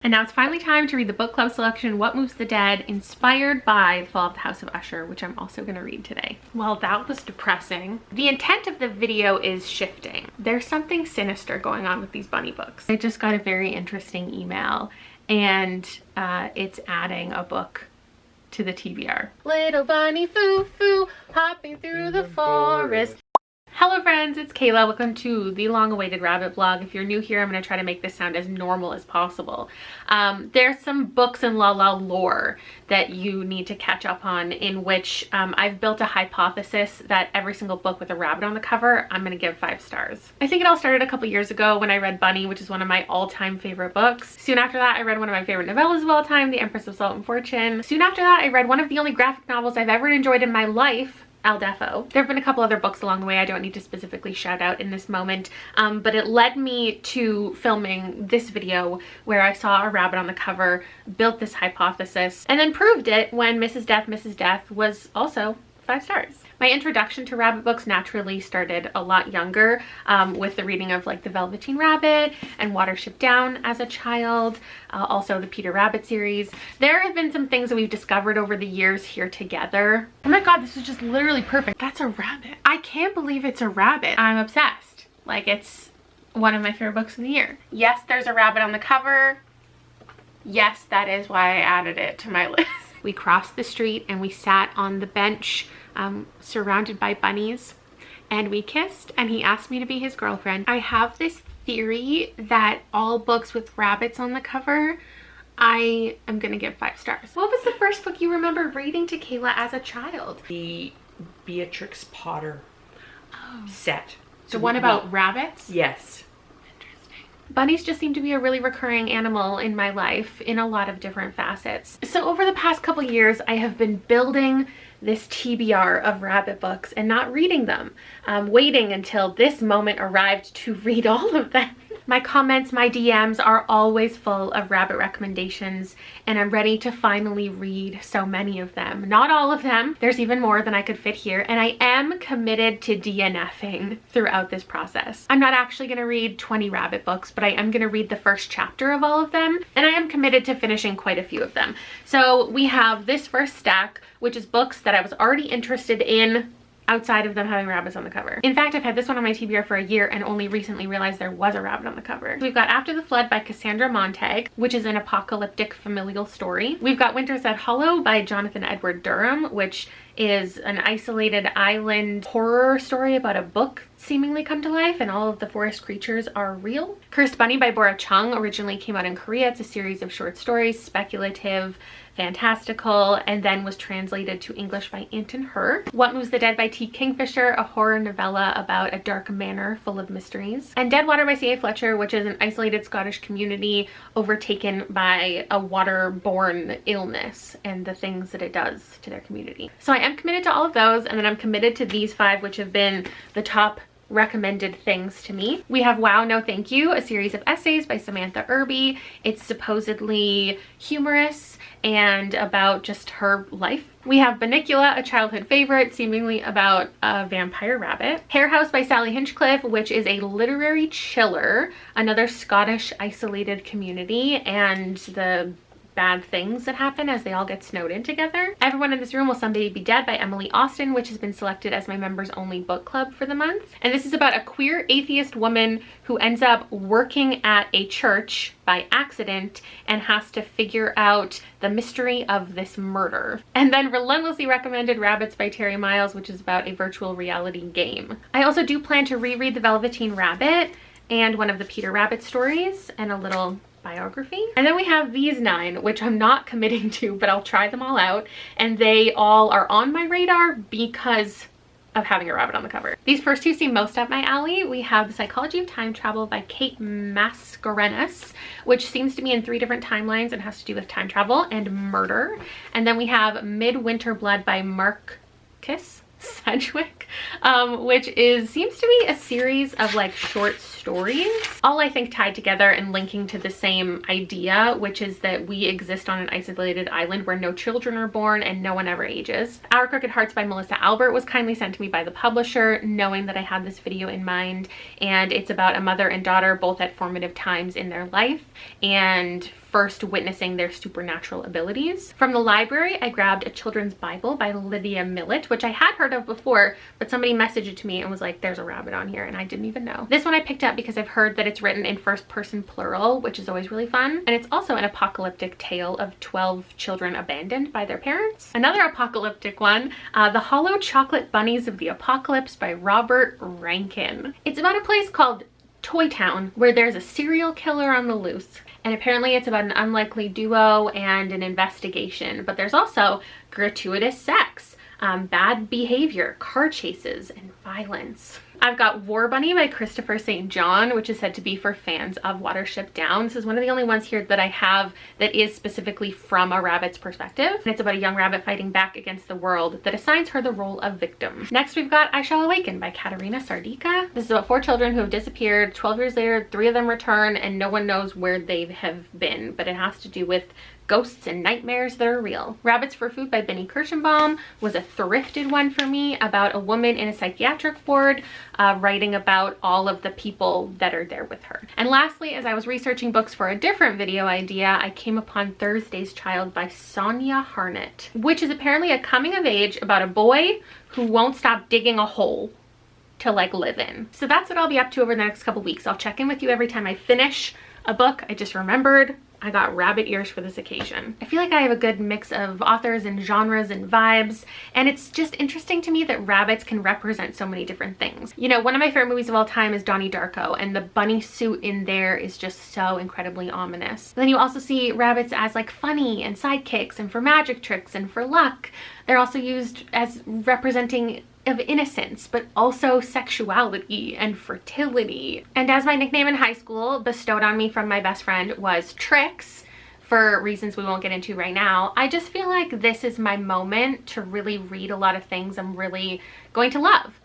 And now it's finally time to read the book club selection, What Moves the Dead, inspired by The Fall of the House of Usher, which I'm also going to read today. Well, that was depressing. The intent of the video is shifting. There's something sinister going on with these bunny books. I just got a very interesting email, and it's adding a book to the TBR. Little bunny foo-foo, hopping through the forest. Hello friends, it's Kayla. Welcome to the long-awaited rabbit vlog. If you're new here, I'm going to try to make this sound as normal as possible. There's some books and Lala lore that you need to catch up on, in which I've built a hypothesis that every single book with a rabbit on the cover, I'm going to give 5 stars. I think it all started a couple years ago when I read Bunny, which is one of my all-time favorite books. Soon after that, I read one of my favorite novellas of all time, The Empress of Salt and Fortune. Soon after that, I read one of the only graphic novels I've ever enjoyed in my life, Al Defo. There have been a couple other books along the way I don't need to specifically shout out in this moment, but it led me to filming this video where I saw a rabbit on the cover, built this hypothesis, and then proved it when Mrs. Death was also 5 stars. My introduction to rabbit books naturally started a lot younger, with the reading of like The Velveteen Rabbit and Watership Down as a child, also the Peter Rabbit series. There have been some things that we've discovered over the years here together. Oh my god, this is just literally perfect. That's a rabbit. I can't believe it's a rabbit. I'm obsessed. Like, it's one of my favorite books of the year. Yes, there's a rabbit on the cover. Yes, that is why I added it to my list. We crossed the street and we sat on the bench surrounded by bunnies, and we kissed, and he asked me to be his girlfriend. I have this theory that all books with rabbits on the cover, I am gonna give 5 stars. What was the first book you remember reading to Kayla as a child? The Beatrix Potter set. The one about rabbits? Yes. Bunnies just seem to be a really recurring animal in my life in a lot of different facets. So over the past couple years, I have been building this TBR of rabbit books and not reading them, waiting until this moment arrived to read all of them. My comments, my DMs are always full of rabbit recommendations, and I'm ready to finally read so many of them. Not all of them. There's even more than I could fit here, and I am committed to DNFing throughout this process. I'm not actually going to read 20 rabbit books, but I am going to read the first chapter of all of them, and I am committed to finishing quite a few of them. So we have this first stack, which is books that I was already interested in outside of them having rabbits on the cover. In fact, I've had this one on my TBR for a year and only recently realized there was a rabbit on the cover. We've got After the Flood by Cassandra Montag, which is an apocalyptic familial story. We've got Winter's at Hollow by Jonathan Edward Durham, which is an isolated island horror story about a book seemingly come to life and all of the forest creatures are real. Cursed Bunny by Bora Chung originally came out in Korea. It's a series of short stories, speculative, fantastical, and then was translated to English by Anton Her. What Moves the Dead by T. Kingfisher, a horror novella about a dark manor full of mysteries. And Deadwater by C.A. Fletcher, which is an isolated Scottish community overtaken by a waterborne illness and the things that it does to their community. So I am committed to all of those, and then I'm committed to these 5, which have been the top recommended things to me. We have Wow No Thank You, a series of essays by Samantha Irby. It's supposedly humorous and about just her life. We have Bunnicula, a childhood favorite, seemingly about a vampire rabbit. Hare House by Sally Hinchcliffe, which is a literary chiller, another Scottish isolated community and the bad things that happen as they all get snowed in together. Everyone in This Room Will Someday Be Dead by Emily Austen, which has been selected as my members only book club for the month. And this is about a queer atheist woman who ends up working at a church by accident and has to figure out the mystery of this murder. And then Relentlessly Recommended Rabbits by Terry Miles, which is about a virtual reality game. I also do plan to reread The Velveteen Rabbit and one of the Peter Rabbit stories and a little biography. And then we have these 9, which I'm not committing to, but I'll try them all out, and they all are on my radar because of having a rabbit on the cover. These first 2 seem most up my alley. We have The Psychology of Time Travel by Kate Mascarenhas, which seems to be in 3 different timelines and has to do with time travel and murder. And then we have Midwinter Blood by Marcus Sedgwick, which seems to be a series of like short stories, all I think tied together and linking to the same idea, which is that we exist on an isolated island where no children are born and no one ever ages. Our Crooked Hearts by Melissa Albert was kindly sent to me by the publisher, knowing that I had this video in mind, and it's about a mother and daughter both at formative times in their life and first witnessing their supernatural abilities. From the library, I grabbed a children's Bible by Lydia Millett, which I had heard of before, but somebody messaged it to me and was like, there's a rabbit on here, and I didn't even know. This one I picked up because I've heard that it's written in first person plural, which is always really fun. And it's also an apocalyptic tale of 12 children abandoned by their parents. Another apocalyptic one, The Hollow Chocolate Bunnies of the Apocalypse by Robert Rankin. It's about a place called Toy Town where there's a serial killer on the loose. And apparently it's about an unlikely duo and an investigation, but there's also gratuitous sex, bad behavior, car chases, and violence. I've got War Bunny by Christopher St. John, which is said to be for fans of Watership Down. This is one of the only ones here that I have that is specifically from a rabbit's perspective. And it's about a young rabbit fighting back against the world that assigns her the role of victim. Next, we've got I Shall Awaken by Katerina Sardica. This is about 4 children who have disappeared. 12 years later, 3 of them return and no one knows where they have been, but it has to do with ghosts and nightmares that are real. Rabbits for Food by Benny Kirschenbaum was a thrifted one for me about a woman in a psychiatric ward writing about all of the people that are there with her. And lastly, as I was researching books for a different video idea, I came upon Thursday's Child by Sonia Harnett, which is apparently a coming of age about a boy who won't stop digging a hole to like live in. So that's what I'll be up to over the next couple weeks. I'll check in with you every time I finish a book. I just remembered I got rabbit ears for this occasion. I feel like I have a good mix of authors and genres and vibes, and it's just interesting to me that rabbits can represent so many different things. You know, one of my favorite movies of all time is Donnie Darko, and the bunny suit in there is just so incredibly ominous. Then you also see rabbits as like funny and sidekicks and for magic tricks and for luck. They're also used as representing of innocence, but also sexuality and fertility. And as my nickname in high school, bestowed on me from my best friend, was Trix, for reasons we won't get into right now, I just feel like this is my moment to really read a lot of things I'm really going to love.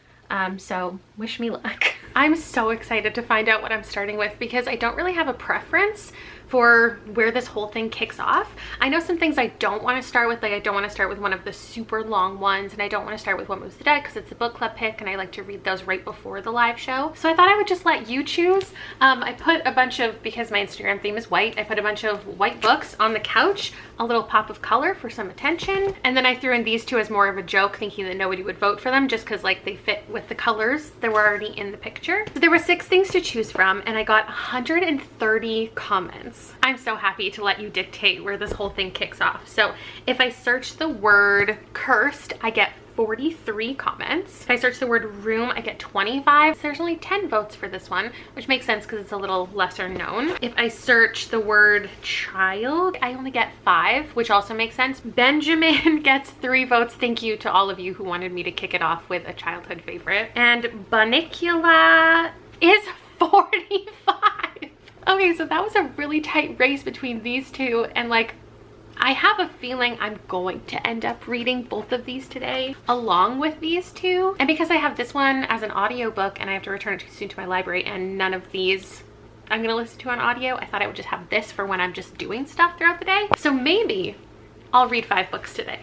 So wish me luck. I'm so excited to find out what I'm starting with because I don't really have a preference for where this whole thing kicks off. I know some things I don't want to start with, like I don't want to start with one of the super long ones, and I don't want to start with What Moves the Dead because it's a book club pick and I like to read those right before the live show. So I thought I would just let you choose. I put a bunch of, because my Instagram theme is white, I put a bunch of white books on the couch, a little pop of color for some attention, and then I threw in these two as more of a joke, thinking that nobody would vote for them just because like they fit with the colors that were already in the picture. So there were 6 things to choose from and I got 130 comments. I'm so happy to let you dictate where this whole thing kicks off. So if I search the word cursed, I get 43 comments. If I search the word room, I get 25. So there's only 10 votes for this one, which makes sense because it's a little lesser known. If I search the word child, I only get 5, which also makes sense. Benjamin gets 3 votes. Thank you to all of you who wanted me to kick it off with a childhood favorite. And Bunnicula is 45. Okay, so that was a really tight race between these two, and like I have a feeling I'm going to end up reading both of these today along with these two. And because I have this one as an audiobook and I have to return it too soon to my library and none of these I'm gonna listen to on audio, I thought I would just have this for when I'm just doing stuff throughout the day. So maybe I'll read 5 books today.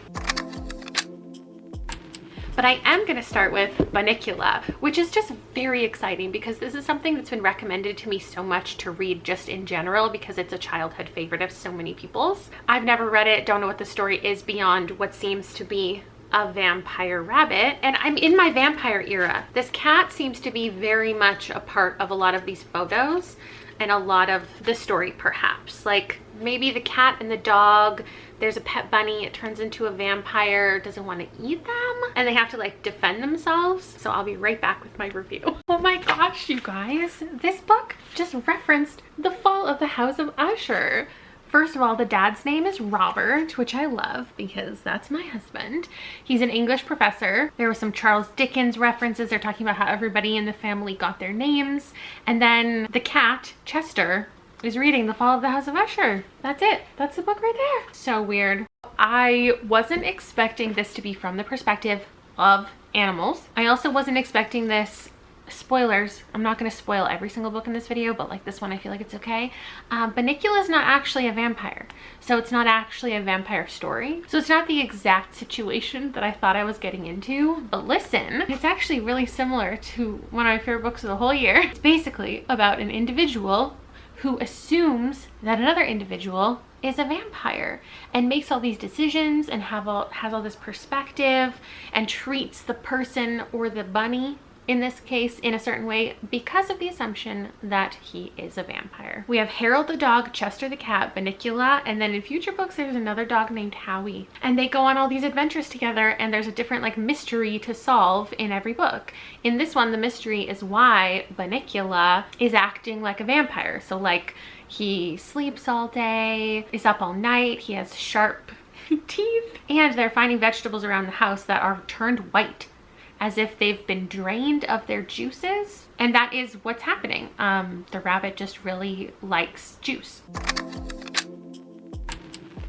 But I am going to start with Bunnicula, which is just very exciting because this is something that's been recommended to me so much to read just in general because it's a childhood favorite of so many people's. I've never read it, don't know what the story is beyond what seems to be a vampire rabbit, and I'm in my vampire era. This cat seems to be very much a part of a lot of these photos and a lot of the story perhaps. Like maybe the cat and the dog, there's a pet bunny, it turns into a vampire, doesn't want to eat them, and they have to like defend themselves. So I'll be right back with my review. Oh my gosh, you guys, this book just referenced the fall of the House of Usher. First of all, the dad's name is Robert, which I love because that's my husband. He's an English professor. There were some Charles Dickens references. They're talking about how everybody in the family got their names. And then the cat, Chester, is reading The Fall of the House of Usher. That's it. That's the book right there. So weird. I wasn't expecting this to be from the perspective of animals. I also wasn't expecting this. Spoilers, I'm not going to spoil every single book in this video, but like this one I feel like it's okay. Bunnicula is not actually a vampire, so it's not actually a vampire story. So it's not the exact situation that I thought I was getting into, but listen, it's actually really similar to one of my favorite books of the whole year. It's basically about an individual who assumes that another individual is a vampire and makes all these decisions and has all this perspective and treats the person or the bunny in this case in a certain way because of the assumption that he is a vampire. We have Harold the dog, Chester the cat, Bunnicula, and then in future books there's another dog named Howie. And they go on all these adventures together, and there's a different like mystery to solve in every book. In this one, the mystery is why Bunnicula is acting like a vampire. So like he sleeps all day, is up all night, he has sharp teeth, and they're finding vegetables around the house that are turned white, as if they've been drained of their juices. And that is what's happening. The rabbit just really likes juice.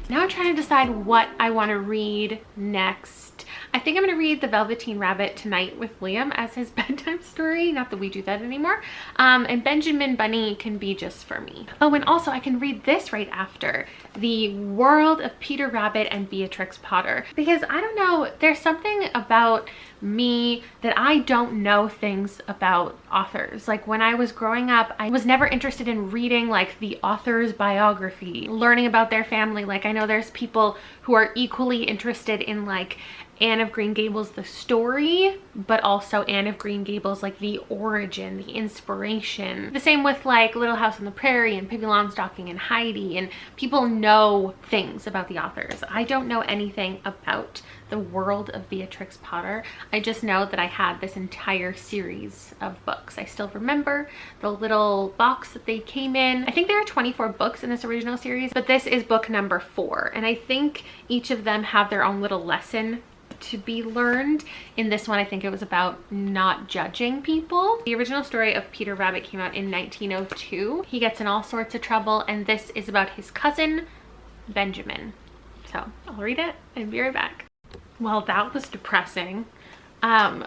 Now I'm trying to decide what I want to read next. I think I'm going to read The Velveteen Rabbit tonight with Liam as his bedtime story. Not that we do that anymore. And Benjamin Bunny can be just for me. Oh, and also I can read this right after. The World of Peter Rabbit and Beatrix Potter. Because I don't know, there's something about me that I don't know things about authors. Like when I was growing up, I was never interested in reading like the author's biography, learning about their family. Like I know there's people who are equally interested in like Anne of Green Gables the story, but also Anne of Green Gables like the origin, the inspiration. The same with like Little House on the Prairie and Pippi Longstocking and Heidi, and people know things about the authors. I don't know anything about the world of Beatrix Potter. I just know that I had this entire series of books. I still remember the little box that they came in. I think there are 24 books in this original series, but this is book number 4. And I think each of them have their own little lesson to be learned. In this one, I think it was about not judging people. The original story of Peter Rabbit came out in 1902. He gets in all sorts of trouble, and this is about his cousin, Benjamin. So I'll read it and be right back. Well, that was depressing. I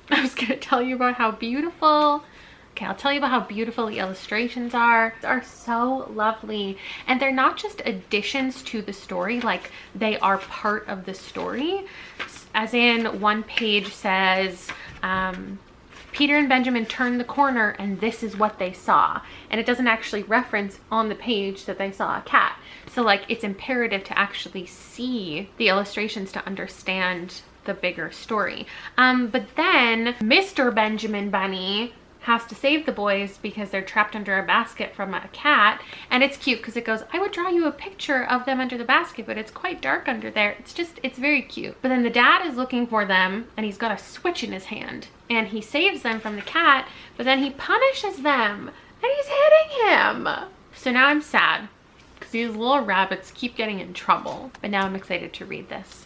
was gonna tell you about how beautiful, okay, I'll tell you about how beautiful the illustrations are. They are so lovely, and they're not just additions to the story, like they are part of the story. As in, one page says, Peter and Benjamin turned the corner and this is what they saw. And it doesn't actually reference on the page that they saw a cat. So like it's imperative to actually see the illustrations to understand the bigger story. But then Mr. Benjamin Bunny has to save the boys because they're trapped under a basket from a cat. And it's cute because it goes, I would draw you a picture of them under the basket, but it's quite dark under there. It's very cute. But then the dad is looking for them and he's got a switch in his hand and he saves them from the cat, but then he punishes them and he's hitting him. So now I'm sad because these little rabbits keep getting in trouble. But now I'm excited to read this.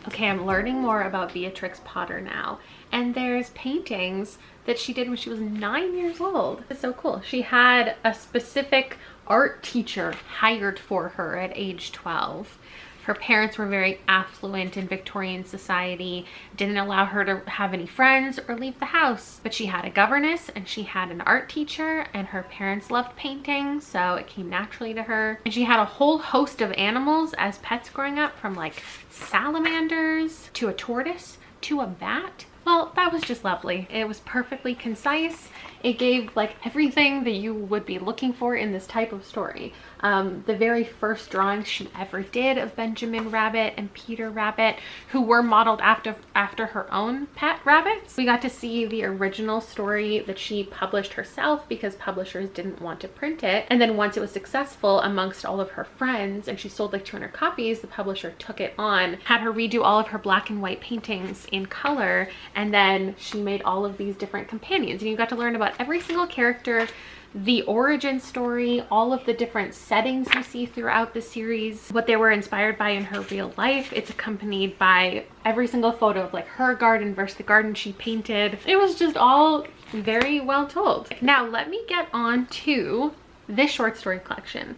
Okay, I'm learning more about Beatrix Potter now. And there's paintings that she did when she was 9 years old. It's so cool. She had a specific art teacher hired for her at age 12. Her parents were very affluent in Victorian society, didn't allow her to have any friends or leave the house. But she had a governess and she had an art teacher, and her parents loved painting, so it came naturally to her. And she had a whole host of animals as pets growing up, from like salamanders to a tortoise to a bat. Well, that was just lovely. It was perfectly concise. It gave like everything that you would be looking for in this type of story. The very first drawings she ever did of Benjamin Rabbit and Peter Rabbit, who were modeled after her own pet rabbits. We got to see the original story that she published herself because publishers didn't want to print it. And then once it was successful amongst all of her friends and she sold like 200 copies, the publisher took it on, had her redo all of her black and white paintings in color, and then she made all of these different companions. And you got to learn about every single character, the origin story, all of the different settings you see throughout the series, what they were inspired by in her real life. It's accompanied by every single photo of like her garden versus the garden she painted. It was just all very well told. Now let me get on to this short story collection,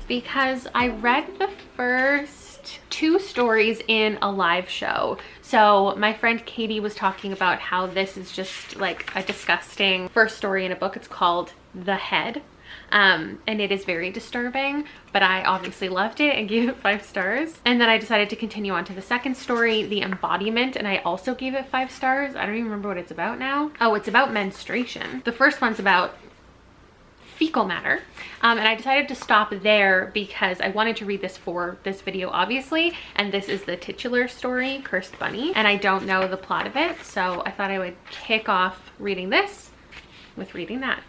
because I read the first 2 stories in a live show. So my friend Katie was talking about how this is just like a disgusting first story in a book. It's called The Head. And it is very disturbing, but I obviously loved it and gave it 5 stars. And then I decided to continue on to the second story, The Embodiment, and I also gave it 5 stars. I don't even remember what it's about now. Oh, it's about menstruation. The first one's about fecal matter, and I decided to stop there because I wanted to read this for this video, obviously, and this is the titular story, Cursed Bunny, and I don't know the plot of it, so I thought I would kick off reading this with reading that.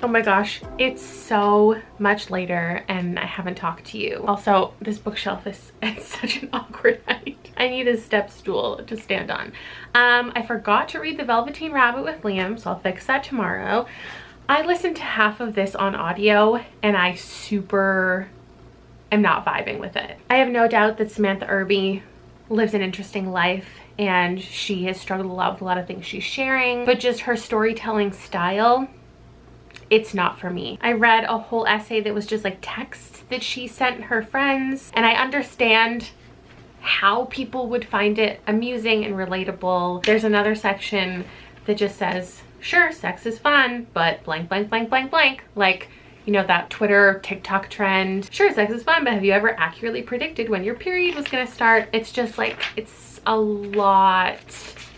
Oh my gosh, it's so much later and I haven't talked to you. Also, this bookshelf is at such an awkward height. I need a step stool to stand on. I forgot to read The Velveteen Rabbit with Liam, so I'll fix that tomorrow. I listened to half of this on audio and I super am not vibing with it. I have no doubt that Samantha Irby lives an interesting life and she has struggled a lot with a lot of things she's sharing, but just her storytelling style, it's not for me. I read a whole essay that was just like texts that she sent her friends, and I understand how people would find it amusing and relatable. There's another section that just says, sure, sex is fun, but blank, blank, blank, blank, blank. Like, you know, that Twitter, TikTok trend. Sure, sex is fun, but have you ever accurately predicted when your period was gonna start? It's just like, it's a lot.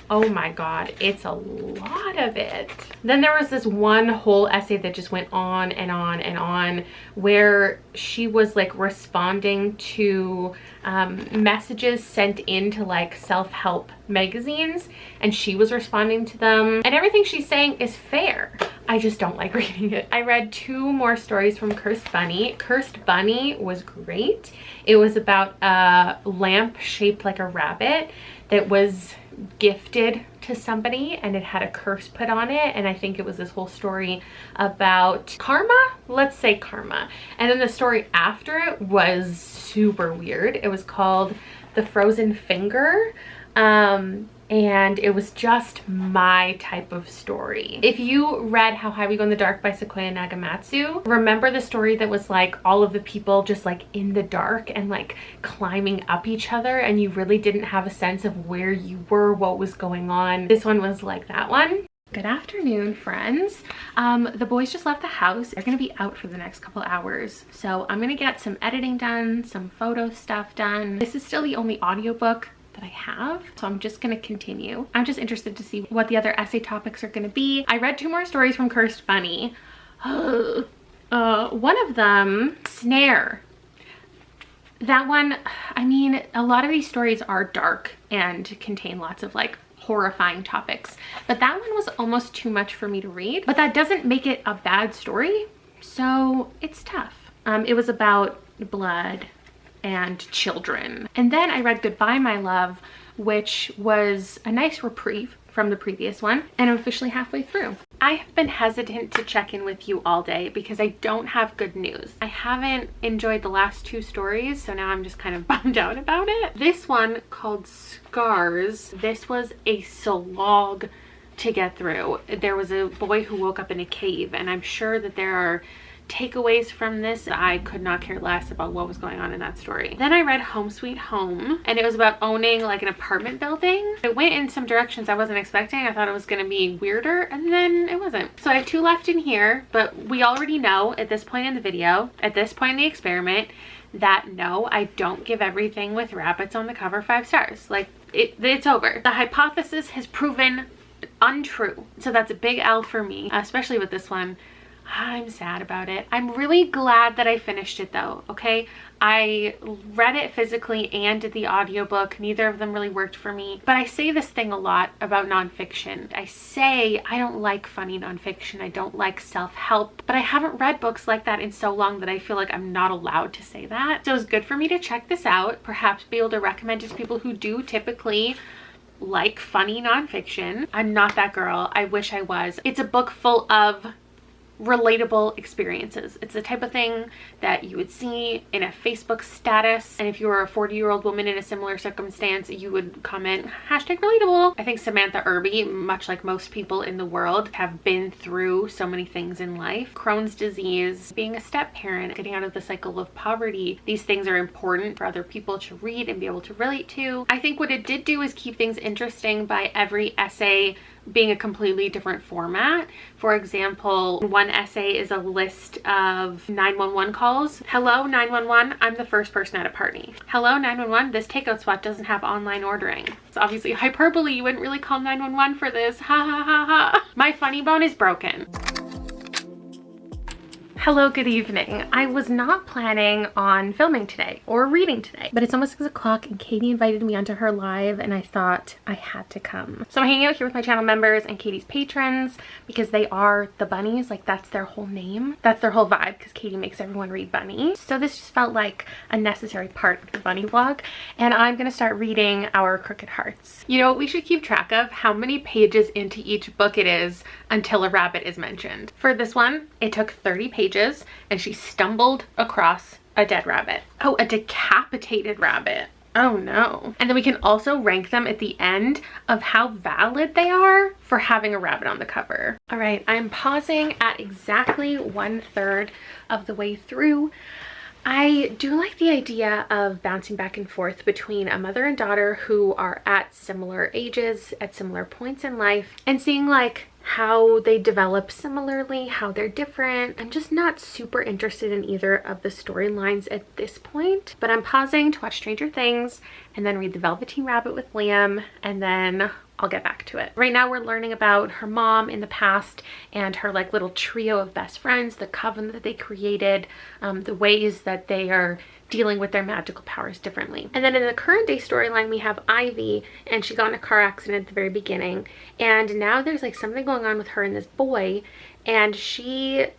Oh my God, it's a lot of it. Then there was this one whole essay that just went on and on and on, where she was like responding to messages sent into like self-help magazines, and she was responding to them, and everything she's saying is fair. I just don't like reading it. I read 2 more stories from Cursed Bunny. Cursed Bunny was great. It was about a lamp shaped like a rabbit that was gifted to somebody and it had a curse put on it, and I think it was this whole story about karma, let's say karma. And then the story after it was super weird. It was called The Frozen Finger, and it was just my type of story. If you read How High We Go in the Dark by Sequoia Nagamatsu, remember the story that was like all of the people just like in the dark and like climbing up each other, and you really didn't have a sense of where you were, what was going on? This one was like that one. Good afternoon, friends. The boys just left the house. They're gonna be out for the next couple hours, so I'm gonna get some editing done, some photo stuff done. This is still the only audiobook that I have, so I'm just gonna continue. I'm just interested to see what the other essay topics are gonna be. I read 2 more stories from Cursed Bunny. One of them, Snare. That one, I mean, a lot of these stories are dark and contain lots of like horrifying topics, but that one was almost too much for me to read, but that doesn't make it a bad story, so it's tough. It was about blood and children. And then I read Goodbye My Love, which was a nice reprieve from the previous one, and I'm officially halfway through. I have been hesitant to check in with you all day because I don't have good news. I haven't enjoyed the last 2 stories, so now I'm just kind of bummed out about it. This one, called Scars, this was a slog to get through. There was a boy who woke up in a cave, and I'm sure that there are takeaways from this. I could not care less about what was going on in that story. Then I read Home Sweet Home, and it was about owning like an apartment building. It went in some directions I wasn't expecting. I thought it was going to be weirder, and then it wasn't. So I have 2 left in here, but we already know at this point in the video, at this point in the experiment, that no, I don't give everything with rabbits on the cover 5 stars. Like, it's over. The hypothesis has proven untrue. So that's a big L for me, especially with this one. I'm sad about it. I'm really glad that I finished it though, okay? I read it physically and did the audiobook. Neither of them really worked for me. But I say this thing a lot about nonfiction. I say I don't like funny nonfiction. I don't like self-help. But I haven't read books like that in so long that I feel like I'm not allowed to say that. So it's good for me to check this out. Perhaps be able to recommend it to people who do typically like funny nonfiction. I'm not that girl. I wish I was. It's a book full of relatable experiences. It's the type of thing that you would see in a Facebook status, and if you were a 40-year-old woman in a similar circumstance, you would comment #relatable. I think Samantha Irby, much like most people in the world, have been through so many things in life. Crohn's disease, being a step parent, getting out of the cycle of poverty. These things are important for other people to read and be able to relate to. I think what it did do is keep things interesting by every essay being a completely different format. For example, one essay is a list of 911 calls. Hello 911, I'm the first person at a party. Hello 911, this takeout spot doesn't have online ordering. It's obviously hyperbole, you wouldn't really call 911 for this, ha ha ha ha. My funny bone is broken. Hello, good evening. I was not planning on filming today or reading today, but it's almost 6 o'clock and Katie invited me onto her live and I thought I had to come. So I'm hanging out here with my channel members and Katie's patrons because they are the bunnies, like that's their whole name. That's their whole vibe because Katie makes everyone read bunny. So this just felt like a necessary part of the bunny vlog and I'm gonna start reading Our Crooked Hearts. You know what we should keep track of? How many pages into each book it is until a rabbit is mentioned. For this one, it took 30 pages and she stumbled across a dead rabbit. Oh, a decapitated rabbit. Oh no. And then we can also rank them at the end of how valid they are for having a rabbit on the cover. All right, I'm pausing at exactly 1/3 of the way through. I do like the idea of bouncing back and forth between a mother and daughter who are at similar ages, at similar points in life, and seeing like how they develop similarly, how they're different. I'm just not super interested in either of the storylines at this point, but I'm pausing to watch Stranger Things and then read The Velveteen Rabbit with Liam, and then I'll get back to it. Right now we're learning about her mom in the past and her like little trio of best friends, the coven that they created, the ways that they are dealing with their magical powers differently. And then in the current day storyline, we have Ivy, and she got in a car accident at the very beginning. And now there's like something going on with her and this boy. And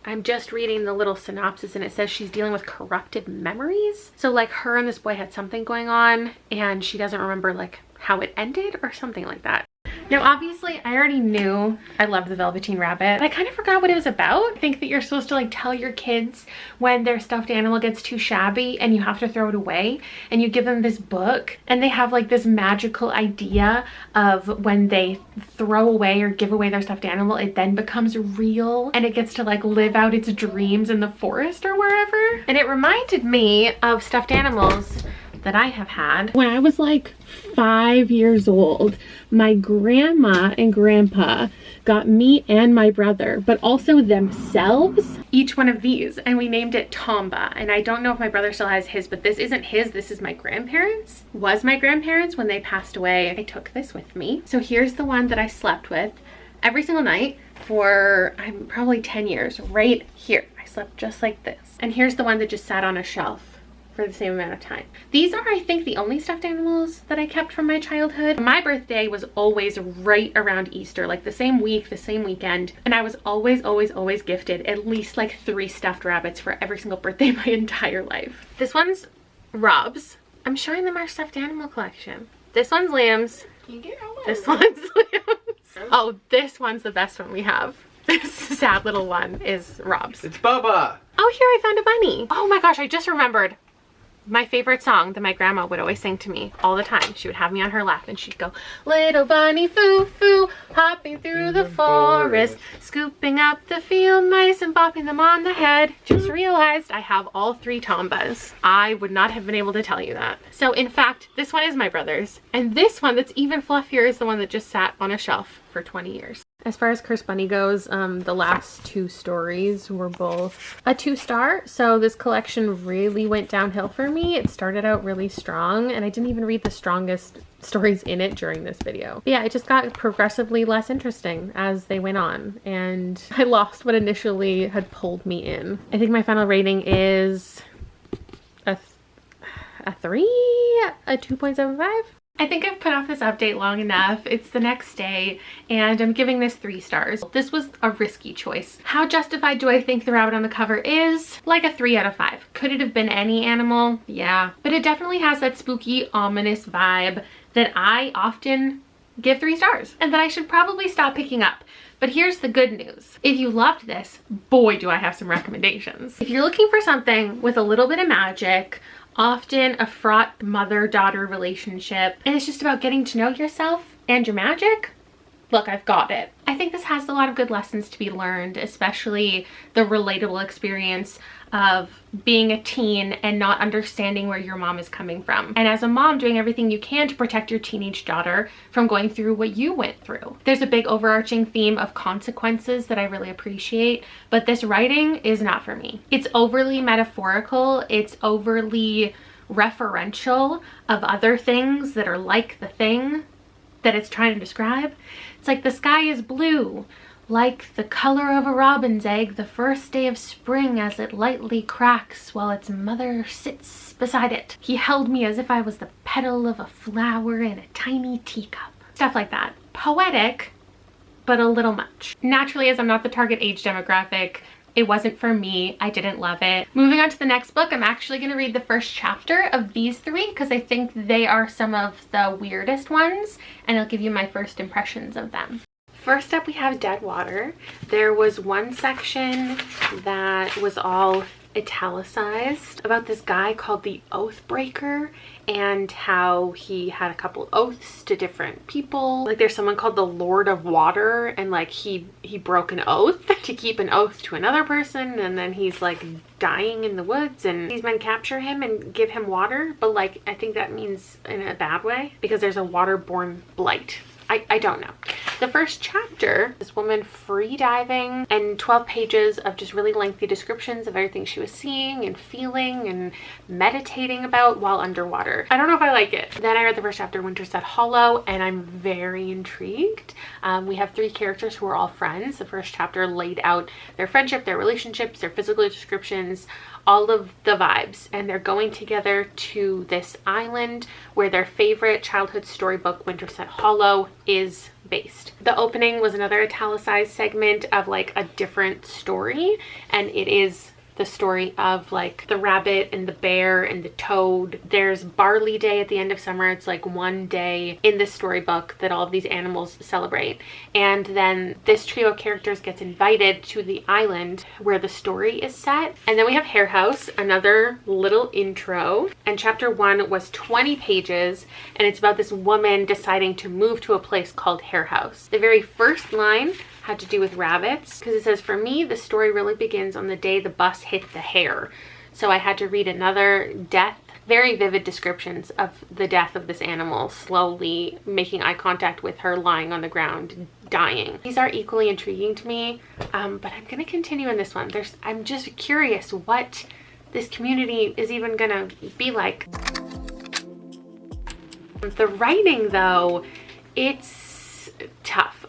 I'm just reading the little synopsis and it says she's dealing with corrupted memories. So like her and this boy had something going on and she doesn't remember like how it ended or something like that. Now, obviously, I already knew I loved The Velveteen Rabbit. I kind of forgot what it was about. I think that you're supposed to like tell your kids when their stuffed animal gets too shabby and you have to throw it away, and you give them this book and they have like this magical idea of when they throw away or give away their stuffed animal, it then becomes real and it gets to like live out its dreams in the forest or wherever. And it reminded me of stuffed animals that I have had. When I was like 5 years old, my grandma and grandpa got me and my brother, but also themselves, each one of these, and we named it Tomba. And I don't know if my brother still has his, but this isn't his, this is my grandparents. Was my grandparents when they passed away. I took this with me. So here's the one that I slept with every single night for probably 10 years, right here. I slept just like this. And here's the one that just sat on a shelf for the same amount of time. These are, I think, the only stuffed animals that I kept from my childhood. My birthday was always right around Easter, like the same week, the same weekend. And I was always gifted at least like 3 stuffed rabbits for every single birthday my entire life. This one's Rob's. I'm showing them our stuffed animal collection. This one's Liam's. This one's Liam's. Oh, this one's the best one we have. This sad little one is Rob's. It's Bubba. Oh, here I found a bunny. Oh my gosh, I just remembered. My favorite song that my grandma would always sing to me all the time. She would have me on her lap and she'd go, little bunny foo-foo, hopping through the forest, scooping up the field mice and bopping them on the head. Just realized I have all 3 Tombas. I would not have been able to tell you that. So in fact, this one is my brother's. And this one that's even fluffier is the one that just sat on a shelf for 20 years. As far as Cursed Bunny goes, the last 2 stories were both a 2-star, so this collection really went downhill for me. It started out really strong, and I didn't even read the strongest stories in it during this video. But yeah, it just got progressively less interesting as they went on, and I lost what initially had pulled me in. I think my final rating is a 3, a 2.75. I think I've put off this update long enough. It's the next day and I'm giving this 3 stars. This was a risky choice. How justified do I think the rabbit on the cover is? Like a 3 out of 5. Could it have been any animal? Yeah. But it definitely has that spooky, ominous vibe that I often give 3 stars and that I should probably stop picking up. But here's the good news. If you loved this, boy, do I have some recommendations. If you're looking for something with a little bit of magic, often a fraught mother-daughter relationship, and it's just about getting to know yourself and your magic, look, I've got it. I think this has a lot of good lessons to be learned, especially the relatable experience of being a teen and not understanding where your mom is coming from. And as a mom, doing everything you can to protect your teenage daughter from going through what you went through. There's a big overarching theme of consequences that I really appreciate, but this writing is not for me. It's overly metaphorical. It's overly referential of other things that are like the thing that it's trying to describe. It's like the sky is blue, like the color of a robin's egg the first day of spring as it lightly cracks while its mother sits beside it. He held me as if I was the petal of a flower in a tiny teacup. Stuff like that. Poetic, but a little much. Naturally, as I'm not the target age demographic, it wasn't for me. I didn't love it. Moving on to the next book, I'm actually going to read the first chapter of these three because I think they are some of the weirdest ones, and I'll give you my first impressions of them. First up, we have Dead Water. There was one section that was all italicized about this guy called the Oathbreaker and how he had a couple oaths to different people. Like there's someone called the Lord of Water, and like he broke an oath to keep an oath to another person, and then he's like dying in the woods and these men capture him and give him water, but like I think that means in a bad way because there's a waterborne blight. I don't know. The first chapter, this woman free diving and 12 pages of just really lengthy descriptions of everything she was seeing and feeling and meditating about while underwater. I don't know if I like it. Then I read the first chapter, Winterset Hollow, and I'm very intrigued. We have three characters who are all friends. The first chapter laid out their friendship, their relationships, their physical descriptions, all of the vibes, and they're going together to this island where their favorite childhood storybook, Winterset Hollow, is based. The opening was another italicized segment of like a different story, and it is the story of like the rabbit and the bear and the toad. There's Barley Day at the end of summer. It's like one day in this storybook that all of these animals celebrate. And then this trio of characters gets invited to the island where the story is set. And then we have Hare House, another little intro. And chapter 1 was 20 pages, and it's about this woman deciding to move to a place called Hare House. The very first line had to do with rabbits because it says, for me, the story really begins on the day the bus hit the hare. So I had to read another death, very vivid descriptions of the death of this animal, slowly making eye contact with her lying on the ground, dying. These are equally intriguing to me, but I'm gonna continue in this one. I'm just curious what this community is even gonna be like. The writing though, it's tough.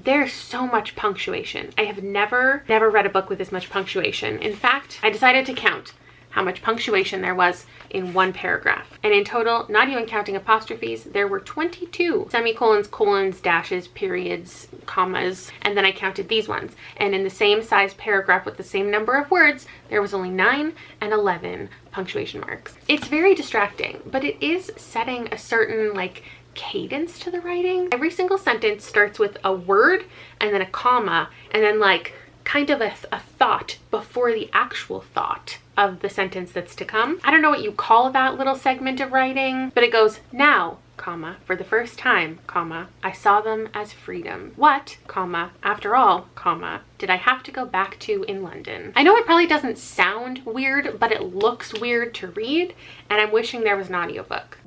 There's so much punctuation. I have never read a book with this much punctuation. In fact, I decided to count how much punctuation there was in one paragraph. And in total, not even counting apostrophes, there were 22 semicolons, colons, dashes, periods, commas, and then I counted these ones. And in the same size paragraph with the same number of words, there was only 9 and 11 punctuation marks. It's very distracting, but it is setting a certain like cadence to the writing. Every single sentence starts with a word and then a comma and then like kind of a thought before the actual thought of the sentence that's to come. I don't know what you call that little segment of writing, but it goes, now, comma, for the first time, comma, I saw them as freedom. What, comma, after all, comma, did I have to go back to in London? I know it probably doesn't sound weird, but it looks weird to read, and I'm wishing there was an audiobook.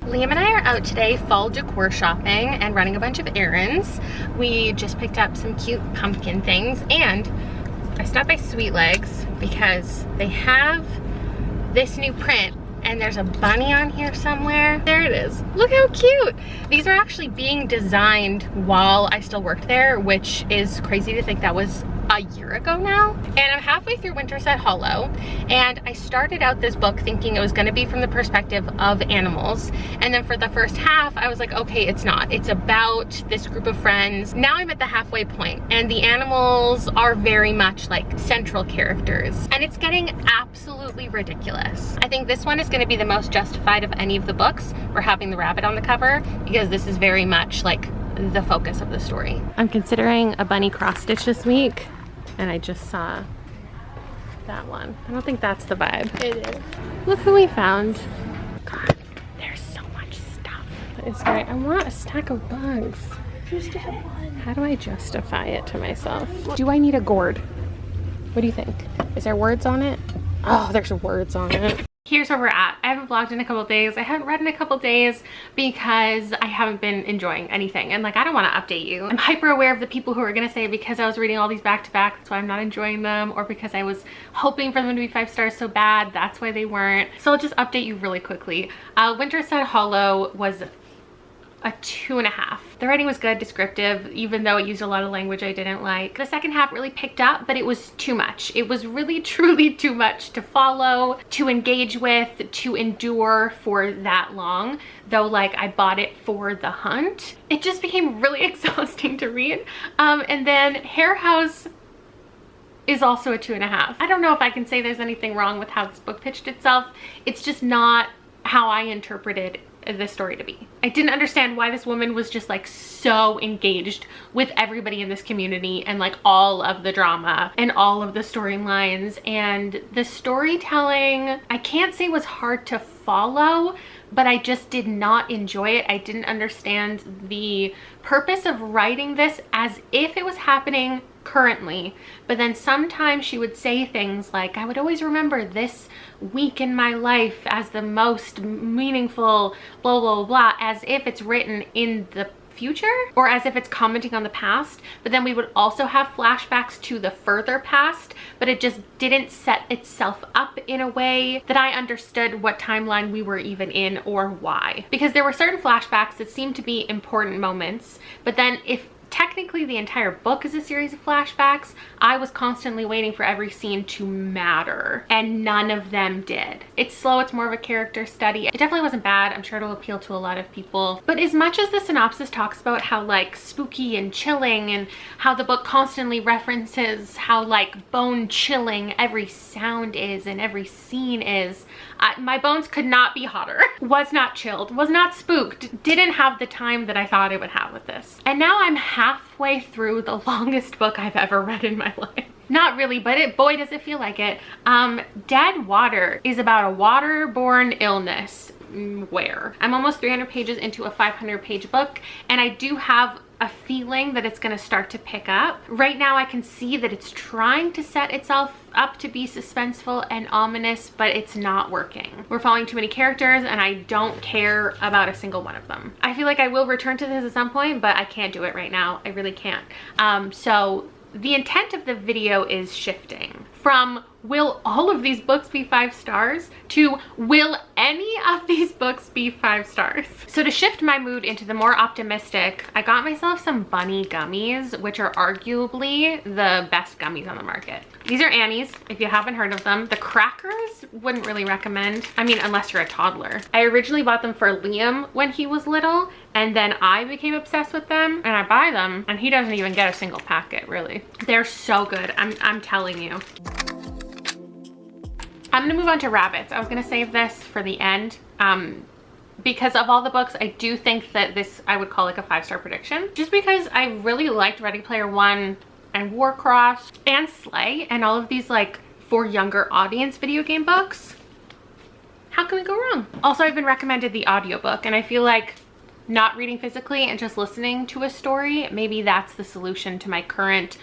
Liam and I are out today fall decor shopping and running a bunch of errands. We just picked up some cute pumpkin things, and I stopped by Sweet Legs because they have this new print and there's a bunny on here somewhere. There it is. Look how cute. These are actually being designed while I still worked there, which is crazy to think that was a year ago now. And I'm halfway through Winterset Hollow, and I started out this book thinking it was going to be from the perspective of animals, and then for the first half I was like, okay, it's not. It's about this group of friends. Now I'm at the halfway point, and the animals are very much like central characters, and it's getting absolutely ridiculous. I think this one is going to be the most justified of any of the books for having the rabbit on the cover, because this is very much like the focus of the story. I'm considering a bunny cross stitch this week, and I just saw that one. I don't think that's the vibe. It is. Look who we found. God, there's so much stuff. is great. I want a stack of bugs. How do I justify it to myself? Do I need a gourd? What do you think? Is there words on it? Oh, there's words on it. Here's where we're at. I haven't vlogged in a couple days. I haven't read in a couple days because I haven't been enjoying anything. And like, I don't want to update you. I'm hyper aware of the people who are going to say because I was reading all these back to back, that's why I'm not enjoying them. Or because I was hoping for them to be 5 stars so bad, that's why they weren't. So I'll just update you really quickly. Winter Set Hollow was a 2.5. The writing was good, descriptive, even though it used a lot of language I didn't like. The second half really picked up, but it was too much. It was really, truly too much to follow, to engage with, to endure for that long. Though, like, I bought it for the hunt. It just became really exhausting to read. And then Hare House is also a 2.5. I don't know if I can say there's anything wrong with how this book pitched itself. It's just not how I interpreted this story to be. I didn't understand why this woman was just like so engaged with everybody in this community and like all of the drama and all of the storylines, and the storytelling I can't say was hard to follow, but I just did not enjoy it. I didn't understand the purpose of writing this as if it was happening currently, but then sometimes she would say things like, I would always remember this week in my life as the most meaningful blah blah blah, as if it's written in the future or as if it's commenting on the past. But then we would also have flashbacks to the further past, but it just didn't set itself up in a way that I understood what timeline we were even in or why, because there were certain flashbacks that seemed to be important moments, but then if technically the entire book is a series of flashbacks, I was constantly waiting for every scene to matter, and none of them did. It's slow, it's more of a character study. It definitely wasn't bad. I'm sure it'll appeal to a lot of people. But as much as the synopsis talks about how like spooky and chilling, and how the book constantly references how like bone chilling every sound is and every scene is, my bones could not be hotter. Was not chilled, was not spooked, didn't have the time that I thought it would have with this. And now I'm halfway through the longest book I've ever read in my life. Not really, but boy does it feel like it. Dead Water is about a waterborne illness. Where I'm almost 300 pages into a 500-page book, and I do have a feeling that it's going to start to pick up. Right now I can see that it's trying to set itself up to be suspenseful and ominous, but it's not working. We're following too many characters and I don't care about a single one of them. I feel like I will return to this at some point, but I can't do it right now. I really can't. So the intent of the video is shifting from will all of these books be 5 stars to will any of these books be 5 stars? So to shift my mood into the more optimistic, I got myself some bunny gummies, which are arguably the best gummies on the market. These are Annie's, if you haven't heard of them. The crackers, wouldn't really recommend. I mean, unless you're a toddler. I originally bought them for Liam when he was little, and then I became obsessed with them, and I buy them, and he doesn't even get a single packet, really. They're so good, I'm telling you. I'm gonna move on to rabbits. I was gonna save this for the end because of all the books. I do think that this I would call like a 5-star prediction, just because I really liked Ready Player One and Warcross and Slay and all of these like for younger audience video game books. How can we go wrong? Also, I've been recommended the audiobook, and I feel like not reading physically and just listening to a story, maybe that's the solution to my current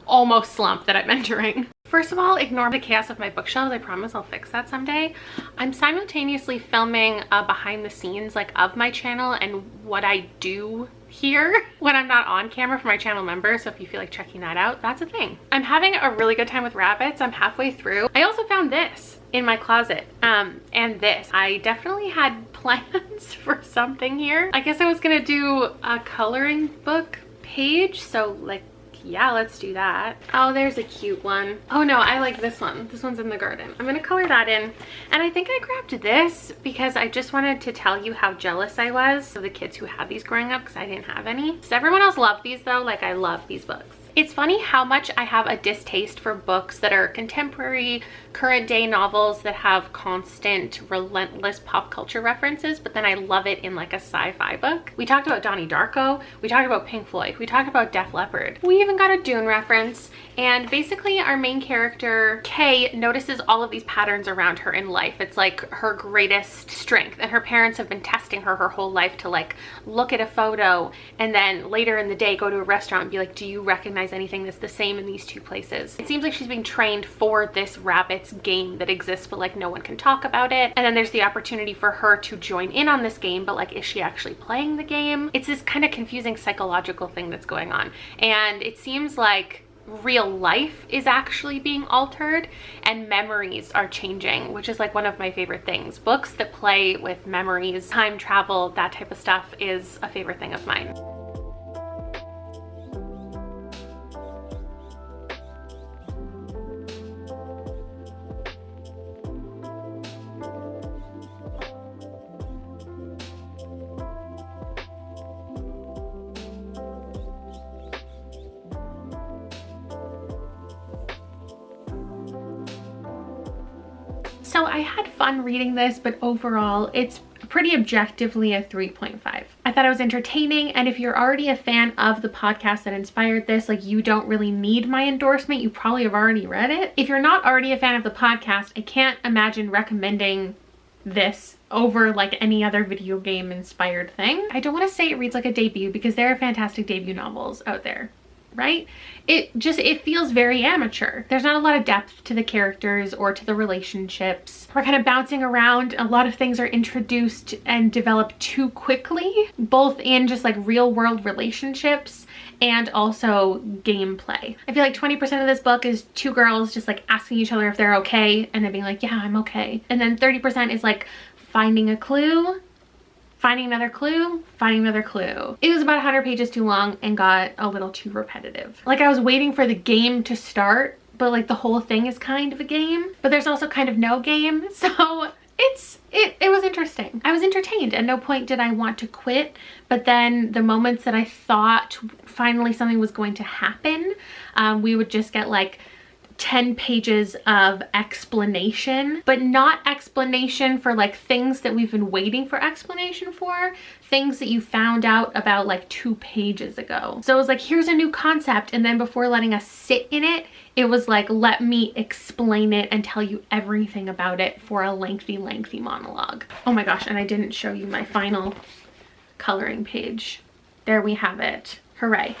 almost slump that I'm entering. First of all, ignore the chaos of my bookshelves. I promise I'll fix that someday. I'm simultaneously filming behind the scenes like of my channel and what I do here when I'm not on camera for my channel members. So if you feel like checking that out, that's a thing. I'm having a really good time with rabbits. I'm halfway through. I also found this in my closet and this. I definitely had plans for something here. I guess I was gonna do a coloring book page, so like yeah, let's do that. Oh, there's a cute one. Oh no, I like this one. This one's in the garden. I'm gonna color that in. And I think I grabbed this because I just wanted to tell you how jealous I was of the kids who had these growing up, because I didn't have any. Does everyone else love these though? Like, I love these books. It's funny how much I have a distaste for books that are contemporary, current day novels that have constant, relentless pop culture references, but then I love it in like a sci-fi book. We talked about Donnie Darko, we talked about Pink Floyd, we talked about Def Leppard. We even got a Dune reference, and basically our main character, Kay, notices all of these patterns around her in life. It's like her greatest strength, and her parents have been testing her whole life to like look at a photo and then later in the day go to a restaurant and be like, do you recognize anything that's the same in these two places? It seems like she's being trained for this rabbits game that exists, but like no one can talk about it. And then there's the opportunity for her to join in on this game, but like, is she actually playing the game? It's this kind of confusing psychological thing that's going on. And it seems like real life is actually being altered and memories are changing, which is like one of my favorite things. Books that play with memories, time travel, that type of stuff is a favorite thing of mine. So I had fun reading this, but overall it's pretty objectively a 3.5. I thought it was entertaining, and if you're already a fan of the podcast that inspired this, like, you don't really need my endorsement. You probably have already read it. If you're not already a fan of the podcast, I can't imagine recommending this over like any other video game inspired thing. I don't want to say it reads like a debut because there are fantastic debut novels out there, right? It feels very amateur. There's not a lot of depth to the characters or to the relationships. We're kind of bouncing around. A lot of things are introduced and developed too quickly, both in just like real world relationships and also gameplay. I feel like 20% of this book is two girls just like asking each other if they're okay and then being like, yeah, I'm okay. And then 30% is like finding a clue, finding another clue, finding another clue. It was about 100 pages too long and got a little too repetitive. Like, I was waiting for the game to start, but like the whole thing is kind of a game, but there's also kind of no game. So it was interesting. I was entertained. At no point did I want to quit, but then the moments that I thought finally something was going to happen, we would just get like 10 pages of explanation, but not explanation for like things that we've been waiting for explanation for, things that you found out about like 2 pages ago. So it was like, here's a new concept, and then before letting us sit in it, it was like, let me explain it and tell you everything about it for a lengthy monologue. Oh my gosh, and I didn't show you my final coloring page. There we have it. Hooray.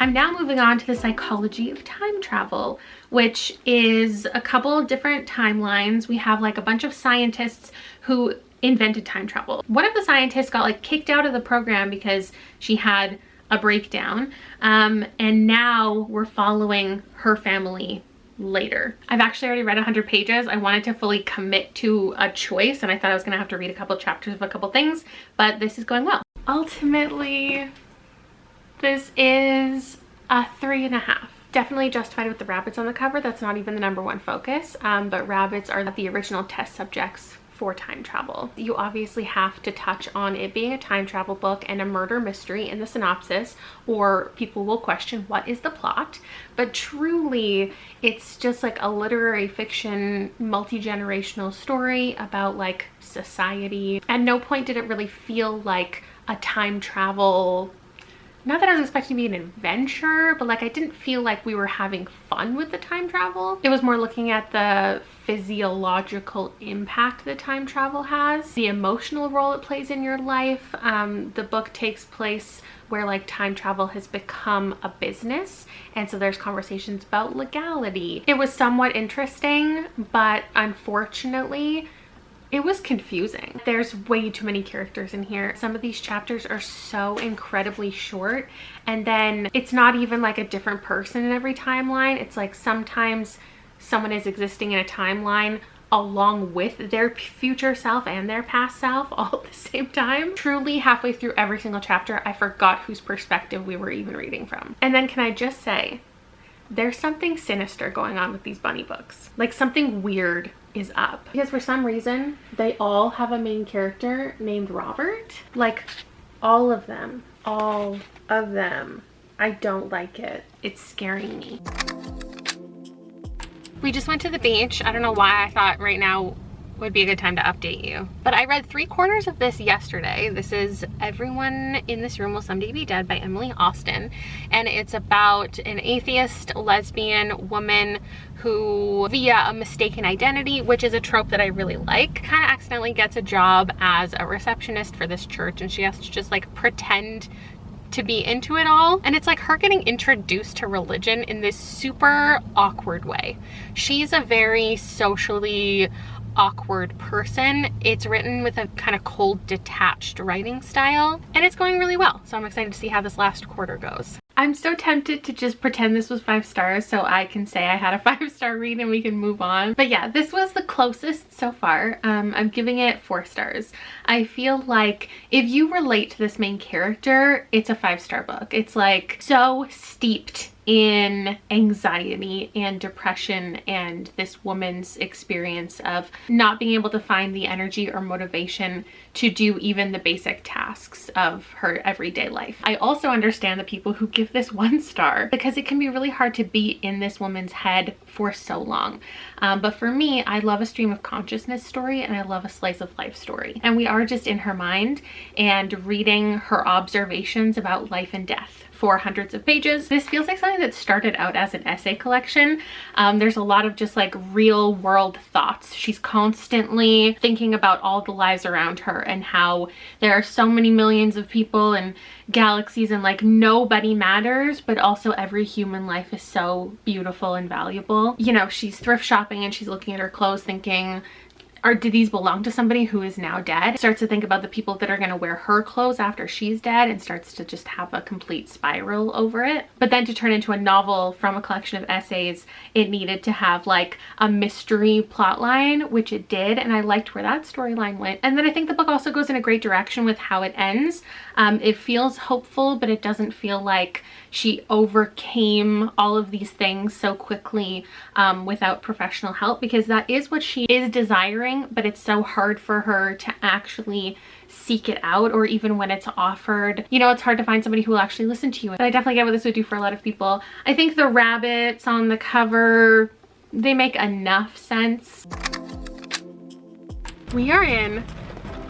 I'm now moving on to the psychology of time travel, which is a couple of different timelines. We have like a bunch of scientists who invented time travel. One of the scientists got like kicked out of the program because she had a breakdown, and now we're following her family later. I've actually already read 100 pages. I wanted to fully commit to a choice, and I thought I was gonna have to read a couple chapters of a couple things, but this is going well. Ultimately, this is a 3.5. Definitely justified with the rabbits on the cover. That's not even the #1 focus, but rabbits are the original test subjects for time travel. You obviously have to touch on it being a time travel book and a murder mystery in the synopsis, or people will question what is the plot. But truly, it's just like a literary fiction, multi-generational story about like society. At no point did it really feel like a time travel. Not that I was expecting to be an adventure, but like I didn't feel like we were having fun with the time travel. It was more looking at the physiological impact that time travel has, the emotional role it plays in your life. The book takes place where like time travel has become a business, and so there's conversations about legality. It was somewhat interesting, but unfortunately, it was confusing. There's way too many characters in here. Some of these chapters are so incredibly short, and then it's not even like a different person in every timeline. It's like sometimes someone is existing in a timeline along with their future self and their past self all at the same time. Truly, halfway through every single chapter, I forgot whose perspective we were even reading from. And then can I just say, there's something sinister going on with these bunny books. Like something weird is up, because for some reason they all have a main character named Robert. Like all of them I don't like it. It's scaring me. We just went to the beach. I don't know why I thought right now would be a good time to update you. But I read 3/4 of this yesterday. This is Everyone in This Room Will Someday Be Dead by Emily Austen. And it's about an atheist lesbian woman who, via a mistaken identity, which is a trope that I really like, kind of accidentally gets a job as a receptionist for this church, and she has to just like pretend to be into it all. And it's like her getting introduced to religion in this super awkward way. She's a very socially awkward person. It's written with a kind of cold, detached writing style, and it's going really well. So I'm excited to see how this last quarter goes. I'm so tempted to just pretend this was 5 stars so I can say I had a 5-star read and we can move on. But yeah, this was the closest so far. I'm giving it 4 stars. I feel like if you relate to this main character, it's a 5-star book. It's like so steeped in anxiety and depression and this woman's experience of not being able to find the energy or motivation to do even the basic tasks of her everyday life. I also understand the people who give this 1 star because it can be really hard to be in this woman's head for so long. But for me, I love a stream of consciousness story and I love a slice of life story. And we are just in her mind and reading her observations about life and death for hundreds of pages. This feels like something that started out as an essay collection. There's a lot of just like real world thoughts. She's constantly thinking about all the lives around her and how there are so many millions of people and galaxies and like nobody matters, but also every human life is so beautiful and valuable. You know, she's thrift shopping and she's looking at her clothes thinking, do these belong to somebody who is now dead? Starts to think about the people that are going to wear her clothes after she's dead and starts to just have a complete spiral over it. But then to turn into a novel from a collection of essays, it needed to have like a mystery plot line, which it did, and I liked where that storyline went. And then I think the book also goes in a great direction with how it ends. It feels hopeful, but it doesn't feel like she overcame all of these things so quickly without professional help, because that is what she is desiring, but it's so hard for her to actually seek it out, or even when it's offered, you know, it's hard to find somebody who will actually listen to you. But I definitely get what this would do for a lot of people. I think the rabbits on the cover, they make enough sense. We are in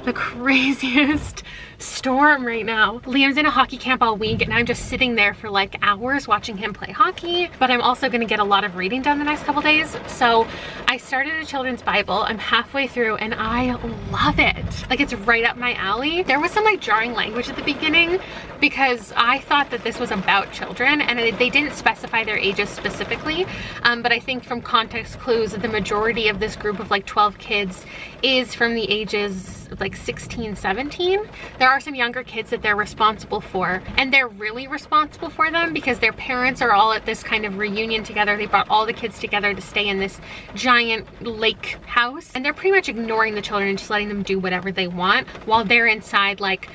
the craziest storm right now. Liam's in a hockey camp all week and I'm just sitting there for like hours watching him play hockey, but I'm also going to get a lot of reading done the next couple days. So I started a children's Bible. I'm halfway through and I love it. Like, it's right up my alley. There was some like jarring language at the beginning because I thought that this was about children and they didn't specify their ages specifically. But I think from context clues, the majority of this group of like 12 kids is from the ages of like 16, 17. There are some younger kids that they're responsible for, and they're really responsible for them because their parents are all at this kind of reunion together. They brought all the kids together to stay in this giant lake house, and they're pretty much ignoring the children and just letting them do whatever they want while they're inside like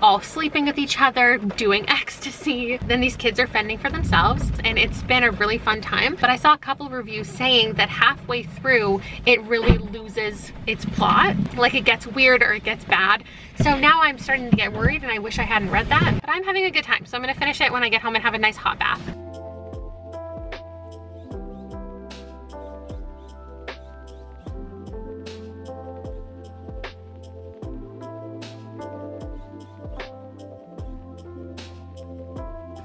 all sleeping with each other, doing ecstasy. Then these kids are fending for themselves, and it's been a really fun time. But I saw a couple of reviews saying that halfway through it really loses its plot, like it gets weird or it gets bad. So now I'm starting to get worried and I wish I hadn't read that, but I'm having a good time. So I'm gonna finish it when I get home and have a nice hot bath.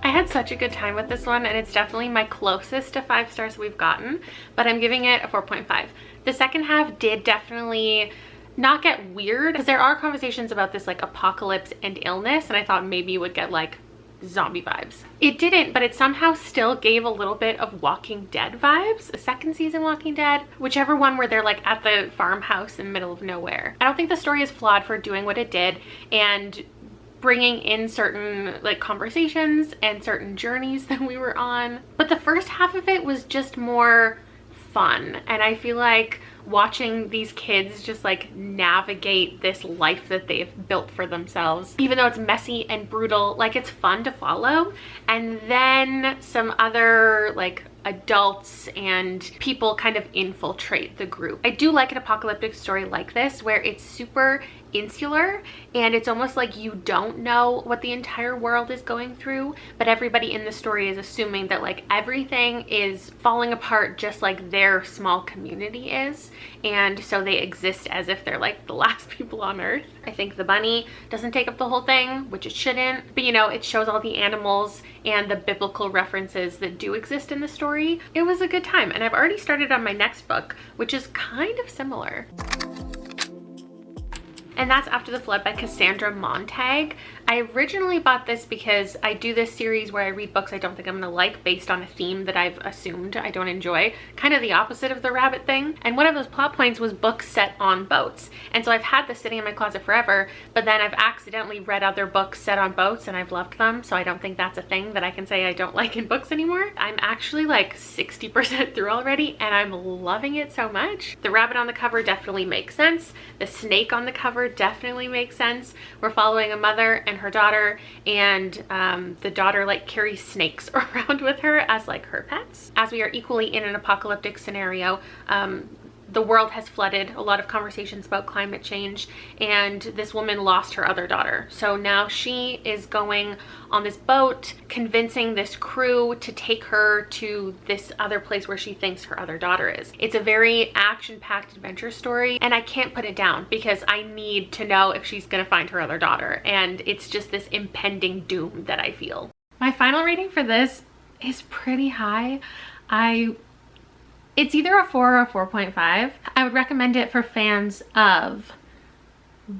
I had such a good time with this one, and it's definitely my closest to 5 stars we've gotten, but I'm giving it a 4.5. The second half did definitely not get weird, because there are conversations about this like apocalypse and illness, and I thought maybe you would get like zombie vibes. It didn't, but it somehow still gave a little bit of Walking Dead vibes. The second season Walking Dead, whichever one where they're like at the farmhouse in the middle of nowhere. I don't think the story is flawed for doing what it did and bringing in certain like conversations and certain journeys that we were on. But the first half of it was just more fun, and I feel like watching these kids just like navigate this life that they've built for themselves, even though it's messy and brutal, like it's fun to follow. And then some other like adults and people kind of infiltrate the group. I do like an apocalyptic story like this where it's super insular, and it's almost like you don't know what the entire world is going through, but everybody in the story is assuming that like everything is falling apart just like their small community is, and so they exist as if they're like the last people on earth. I think the bunny doesn't take up the whole thing, which it shouldn't, but you know, it shows all the animals and the biblical references that do exist in the story. It was a good time, and I've already started on my next book, which is kind of similar. And that's After the Flood by Cassandra Montag. I originally bought this because I do this series where I read books I don't think I'm gonna like based on a theme that I've assumed I don't enjoy, kind of the opposite of the rabbit thing. And one of those plot points was books set on boats. And so I've had this sitting in my closet forever, but then I've accidentally read other books set on boats and I've loved them. So I don't think that's a thing that I can say I don't like in books anymore. I'm actually like 60% through already and I'm loving it so much. The rabbit on the cover definitely makes sense. The snake on the cover definitely makes sense. We're following a mother and her daughter, and the daughter like carries snakes around with her as like her pets. As we are equally in an apocalyptic scenario, the world has flooded, a lot of conversations about climate change, and this woman lost her other daughter. So now she is going on this boat, convincing this crew to take her to this other place where she thinks her other daughter is. It's a very action-packed adventure story, and I can't put it down because I need to know if she's gonna find her other daughter, and it's just this impending doom that I feel. My final rating for this is pretty high. It's either a 4 or a 4.5. I would recommend it for fans of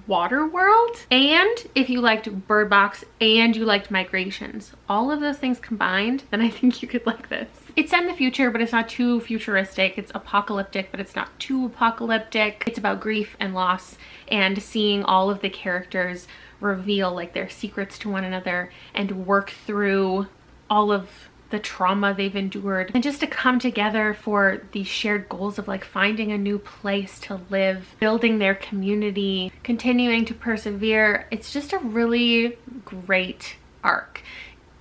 Waterworld, and if you liked Bird Box and you liked Migrations, all of those things combined, then I think you could like this. It's set in the future, but it's not too futuristic. It's apocalyptic, but it's not too apocalyptic. It's about grief and loss and seeing all of the characters reveal like their secrets to one another and work through all of the trauma they've endured, and just to come together for these shared goals of like finding a new place to live, building their community, continuing to persevere. It's just a really great arc.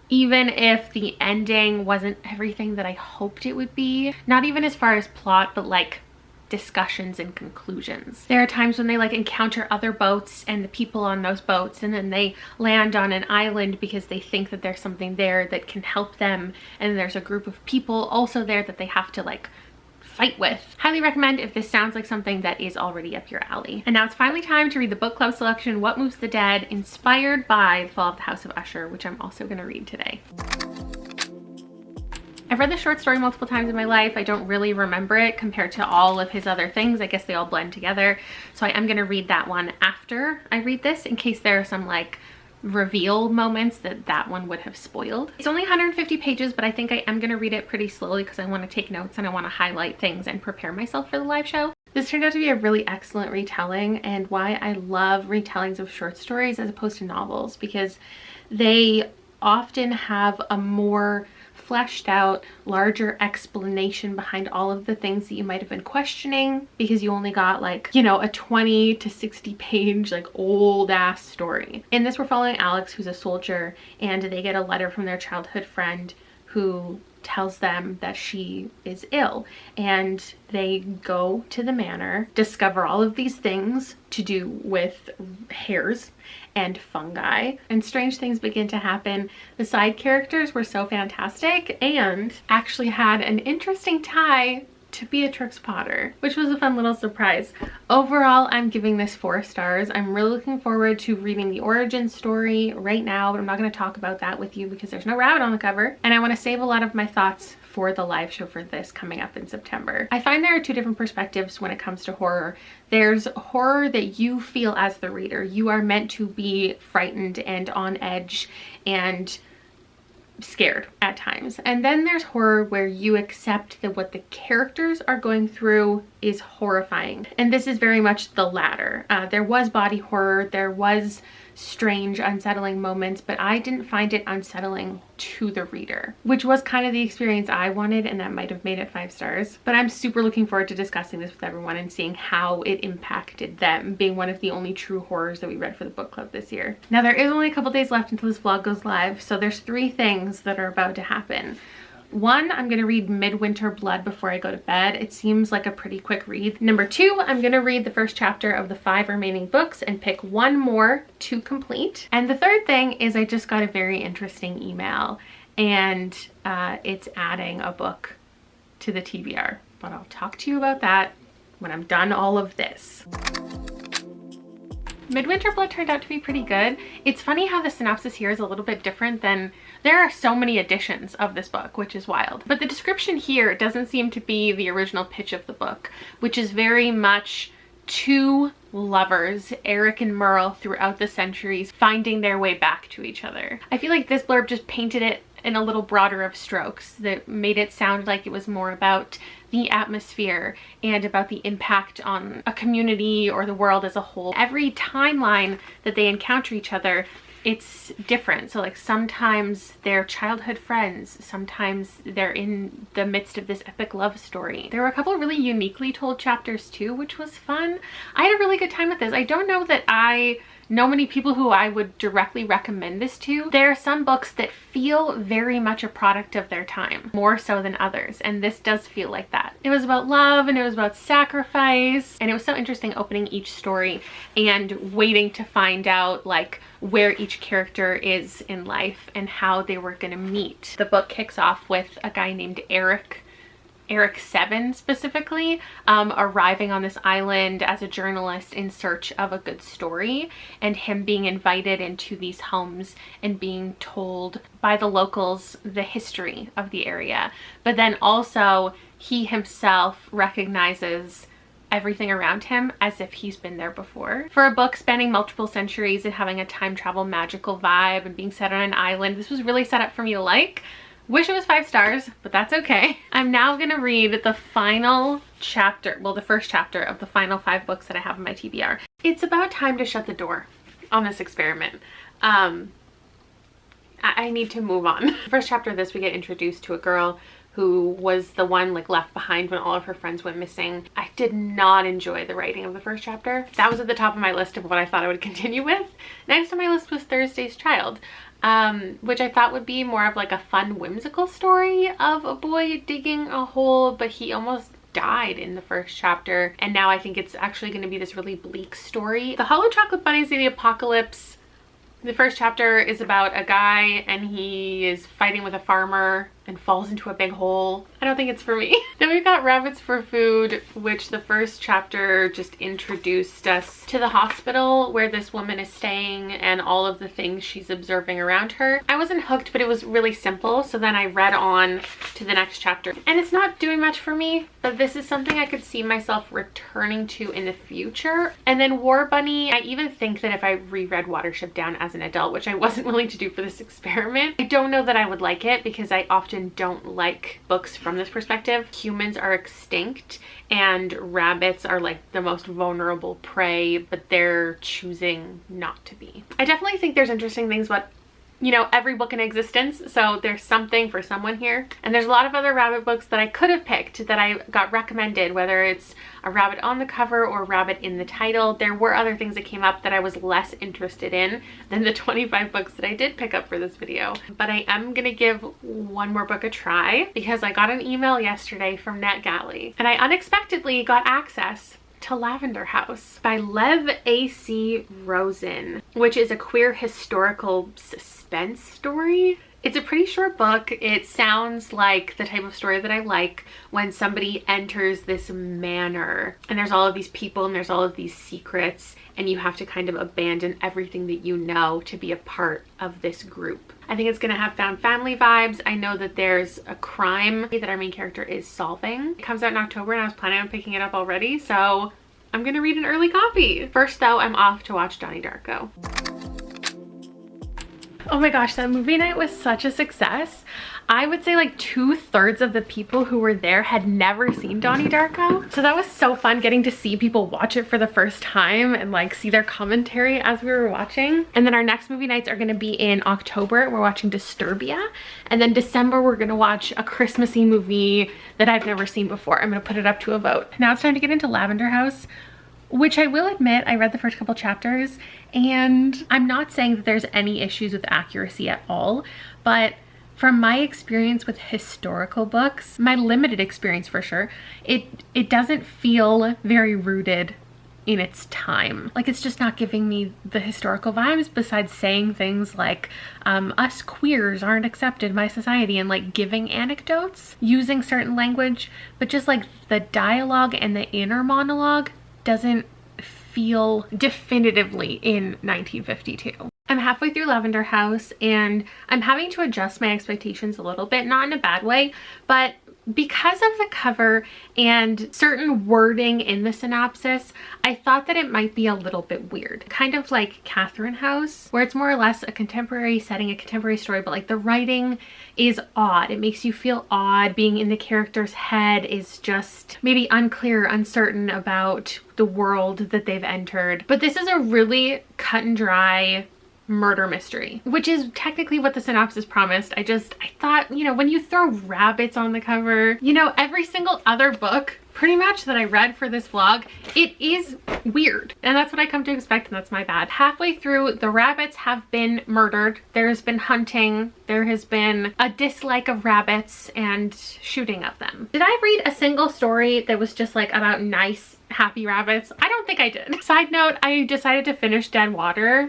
Even if the ending wasn't everything that I hoped it would be, not even as far as plot, but like discussions and conclusions. There are times when they like encounter other boats and the people on those boats, and then they land on an island because they think that there's something there that can help them, and there's a group of people also there that they have to like fight with. Highly recommend if this sounds like something that is already up your alley. And now it's finally time to read the book club selection, What Moves the Dead, inspired by The Fall of the House of Usher, which I'm also going to read today. I've read this short story multiple times in my life. I don't really remember it compared to all of his other things. I guess they all blend together. So I am going to read that one after I read this in case there are some like reveal moments that one would have spoiled. It's only 150 pages, but I think I am going to read it pretty slowly because I want to take notes and I want to highlight things and prepare myself for the live show. This turned out to be a really excellent retelling, and why I love retellings of short stories as opposed to novels, because they often have a more fleshed out, larger explanation behind all of the things that you might have been questioning, because you only got like, you know, a 20 to 60 page like old ass story. In this, we're following Alex, who's a soldier, and they get a letter from their childhood friend who tells them that she is ill, and they go to the manor, discover all of these things to do with hairs and fungi, and strange things begin to happen. The side characters were so fantastic and actually had an interesting tie to Beatrix Potter, which was a fun little surprise. Overall, I'm giving this 4 stars. I'm really looking forward to reading the origin story right now, but I'm not going to talk about that with you because there's no rabbit on the cover, and I want to save a lot of my thoughts for the live show for this coming up in September. I find there are 2 different perspectives when it comes to horror. There's horror that you feel as the reader. You are meant to be frightened and on edge and scared at times. And then there's horror where you accept that what the characters are going through is horrifying. And this is very much the latter. There was body horror, there was strange, unsettling moments, but I didn't find it unsettling to the reader, which was kind of the experience I wanted, and that might have made it 5 stars. But I'm super looking forward to discussing this with everyone and seeing how it impacted them, being one of the only true horrors that we read for the book club this year. Now, there is only a couple days left until this vlog goes live, so there's 3 things that are about to happen. 1, I'm gonna read Midwinter Blood before I go to bed. It seems like a pretty quick read. Number 2, I'm gonna read the first chapter of the 5 remaining books and pick one more to complete. And the third thing is I just got a very interesting email, and it's adding a book to the TBR, but I'll talk to you about that when I'm done all of this. Midwinter Blood turned out to be pretty good. It's funny how the synopsis here is a little bit different than, there are so many editions of this book, which is wild. But the description here doesn't seem to be the original pitch of the book, which is very much two lovers, Eric and Merle, throughout the centuries, finding their way back to each other. I feel like this blurb just painted it in a little broader of strokes that made it sound like it was more about the atmosphere and about the impact on a community or the world as a whole. Every timeline that they encounter each other, it's different. So like sometimes they're childhood friends, sometimes they're in the midst of this epic love story. There were a couple of really uniquely told chapters too, which was fun. I had a really good time with this. I don't know that I know many people who I would directly recommend this to. There are some books that feel very much a product of their time, more so than others, and this does feel like that. It was about love and it was about sacrifice, and it was so interesting opening each story and waiting to find out like where each character is in life and how they were gonna meet. The book kicks off with a guy named Eric 7 specifically, arriving on this island as a journalist in search of a good story, and him being invited into these homes and being told by the locals the history of the area. But then also he himself recognizes everything around him as if he's been there before. For a book spanning multiple centuries and having a time travel magical vibe and being set on an island, this was really set up for me to like. Wish it was 5 stars, but that's okay. I'm now gonna read the final chapter, well, the first chapter of the final 5 books that I have in my TBR. It's about time to shut the door on this experiment. I need to move on. First chapter of this, we get introduced to a girl who was the one like left behind when all of her friends went missing. I did not enjoy the writing of the first chapter. That was at the top of my list of what I thought I would continue with. Next on my list was Thursday's Child, which I thought would be more of like a fun, whimsical story of a boy digging a hole, but he almost died in the first chapter, and now I think it's actually going to be this really bleak story. The Hollow Chocolate Bunnies of the Apocalypse, the first chapter is about a guy and he is fighting with a farmer and falls into a big hole. I don't think it's for me. Then we've got Rabbits for Food, which the first chapter just introduced us to the hospital where this woman is staying and all of the things she's observing around her. I wasn't hooked, but it was really simple, so then I read on to the next chapter. And it's not doing much for me, but this is something I could see myself returning to in the future. And then War Bunny, I even think that if I reread Watership Down as an adult, which I wasn't willing to do for this experiment, I don't know that I would like it because I often don't like books from this perspective. Humans are extinct and rabbits are like the most vulnerable prey, but they're choosing not to be. I definitely think there's interesting things about, you know, every book in existence, so there's something for someone here. And there's a lot of other rabbit books that I could have picked that I got recommended, whether it's a rabbit on the cover or rabbit in the title. There were other things that came up that I was less interested in than the 25 books that I did pick up for this video. But I am gonna give one more book a try because I got an email yesterday from NetGalley and I unexpectedly got access to Lavender House by Lev A.C. Rosen, which is a queer historical suspense story. It's a pretty short book. It sounds like the type of story that I like when somebody enters this manor and there's all of these people and there's all of these secrets and you have to kind of abandon everything that you know to be a part of this group. I think it's gonna have found family vibes. I know that there's a crime that our main character is solving. It comes out in October and I was planning on picking it up already, so I'm gonna read an early copy. First though, I'm off to watch Donnie Darko. Oh my gosh, that movie night was such a success. I would say like 2/3 of the people who were there had never seen Donnie Darko. So that was so fun getting to see people watch it for the first time and like see their commentary as we were watching. And then our next movie nights are gonna be in October. We're watching Disturbia. And then December, we're gonna watch a Christmassy movie that I've never seen before. I'm gonna put it up to a vote. Now it's time to get into Lavender House, which I will admit, I read the first couple chapters and I'm not saying that there's any issues with accuracy at all, but from my experience with historical books, my limited experience for sure, it doesn't feel very rooted in its time. Like, it's just not giving me the historical vibes, besides saying things like us queers aren't accepted by society, and like giving anecdotes using certain language, but just like the dialogue and the inner monologue doesn't feel definitively in 1952. I'm halfway through Lavender House and I'm having to adjust my expectations a little bit, not in a bad way, but because of the cover and certain wording in the synopsis, I thought that it might be a little bit weird. Kind of like Catherine House, where it's more or less a contemporary setting, a contemporary story, but like the writing is odd. It makes you feel odd. Being in the character's head is just maybe unclear, uncertain about the world that they've entered. But this is a really cut and dry murder mystery, which is technically what the synopsis promised. I thought, you know, when you throw rabbits on the cover, you know, every single other book pretty much that I read for this vlog, it is weird. And that's what I come to expect, and that's my bad. Halfway through, the rabbits have been murdered. There has been hunting. There has been a dislike of rabbits and shooting of them. Did I read a single story that was just like about nice, happy rabbits? I don't think I did. Side note, I decided to finish Dead Water.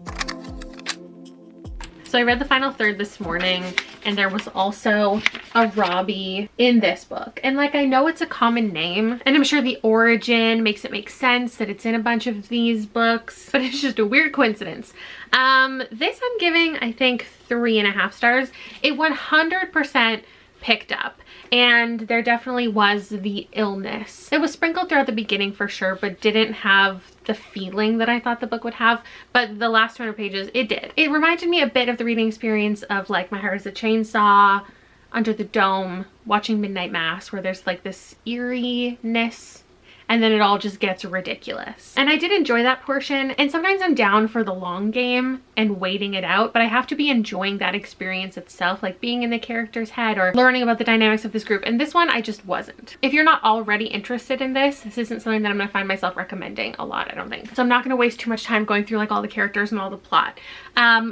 So I read the final third this morning, and there was also a Robbie in this book. And like, I know it's a common name, and I'm sure the origin makes it make sense that it's in a bunch of these books, but it's just a weird coincidence. This I'm giving, I think, 3.5 stars. It 100% picked up, and there definitely was the illness. It was sprinkled throughout the beginning for sure, but didn't have the feeling that I thought the book would have. But the last 200 pages, it did. It reminded me a bit of the reading experience of like My Heart is a Chainsaw, Under the Dome, watching Midnight Mass, where there's like this eeriness, and then it all just gets ridiculous. And I did enjoy that portion, and sometimes I'm down for the long game and waiting it out, but I have to be enjoying that experience itself, like being in the character's head or learning about the dynamics of this group. And this one, I just wasn't. If you're not already interested in this isn't something that I'm gonna find myself recommending a lot, I don't think. So I'm not gonna waste too much time going through like all the characters and all the plot.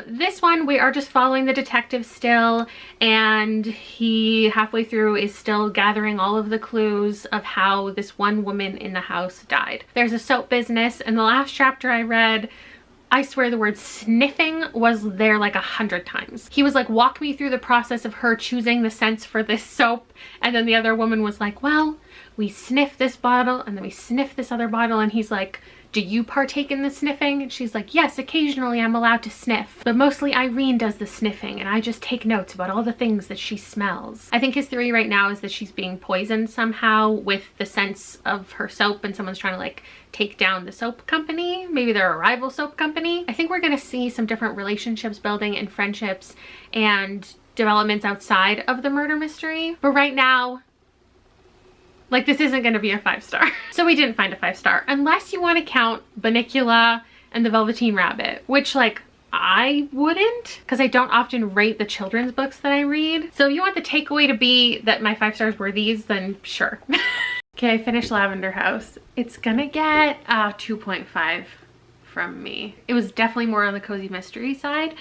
This one, we are just following the detective still, and he halfway through is still gathering all of the clues of how this one woman in the house died. There's a soap business, and the last chapter I read, I swear the word sniffing was there like 100 times. He was like, walk me through the process of her choosing the scents for this soap, and then the other woman was like, well, we sniff this bottle and then we sniff this other bottle, and he's like, do you partake in the sniffing? And she's like, yes, occasionally I'm allowed to sniff, but mostly Irene does the sniffing and I just take notes about all the things that she smells. I think his theory right now is that she's being poisoned somehow with the scents of her soap, and someone's trying to like take down the soap company. Maybe they're a rival soap company. I think we're gonna see some different relationships building and friendships and developments outside of the murder mystery. But right now, like, this isn't going to be a 5-star. So we didn't find a 5-star, unless you want to count Bunnicula and the Velveteen Rabbit, which like I wouldn't, because I don't often rate the children's books that I read. So if you want the takeaway to be that my 5 stars were these, then sure. Okay, I finished Lavender House. It's gonna get 2.5 from me. It was definitely more on the cozy mystery side,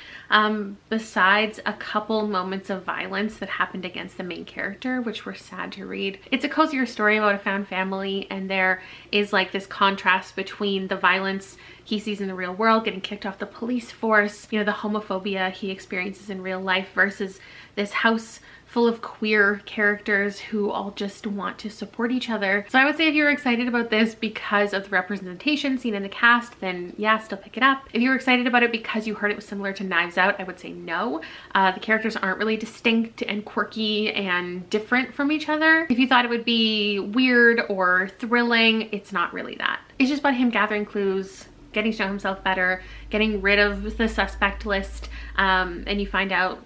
besides a couple moments of violence that happened against the main character, which were sad to read. It's a cozier story about a found family, and there is like this contrast between the violence he sees in the real world, getting kicked off the police force, you know, the homophobia he experiences in real life, versus this house full of queer characters who all just want to support each other. So I would say if you're excited about this because of the representation seen in the cast, then yeah, still pick it up. If you were excited about it because you heard it was similar to Knives Out, I would say no. The characters aren't really distinct and quirky and different from each other. If you thought it would be weird or thrilling, it's not really that. It's just about him gathering clues, getting to know himself better, getting rid of the suspect list, and you find out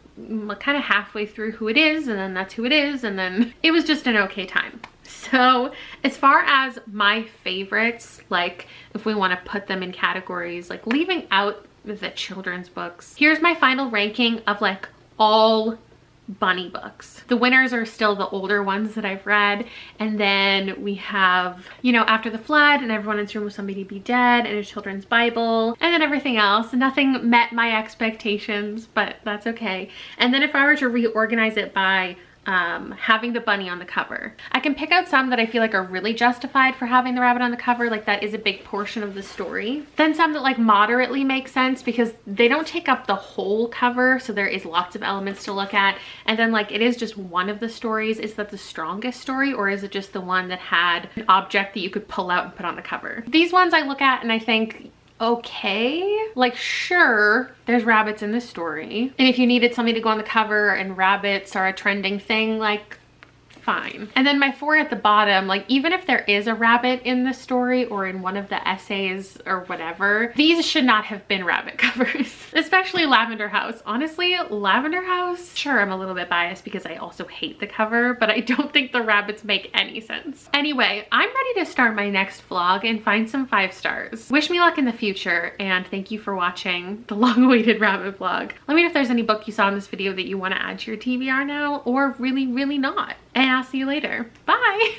kind of halfway through who it is, and then that's who it is, and then it was just an okay time. So as far as my favorites, like if we want to put them in categories, like leaving out the children's books, here's my final ranking of like all bunny books. The winners are still the older ones that I've read. And then we have, you know, After the Flood and Everyone in This Room with Somebody to Be Dead and A Children's Bible, and then everything else. Nothing met my expectations, but that's okay. And then if I were to reorganize it by having the bunny on the cover, I can pick out some that I feel like are really justified for having the rabbit on the cover, like that is a big portion of the story. Then some that like moderately make sense because they don't take up the whole cover, so there is lots of elements to look at. And then like it is just one of the stories. Is that the strongest story, or is it just the one that had an object that you could pull out and put on the cover? These ones I look at and I think, okay, like sure, there's rabbits in this story, and if you needed something to go on the cover and rabbits are a trending thing, like fine. And then my 4 at the bottom, like even if there is a rabbit in the story or in one of the essays or whatever, these should not have been rabbit covers. Especially Lavender House. Honestly, Lavender House, sure, I'm a little bit biased because I also hate the cover, but I don't think the rabbits make any sense. Anyway, I'm ready to start my next vlog and find some 5 stars. Wish me luck in the future, and thank you for watching the long-awaited rabbit vlog. Let me know if there's any book you saw in this video that you want to add to your TBR now, or really, really not. And I'll see you later. Bye!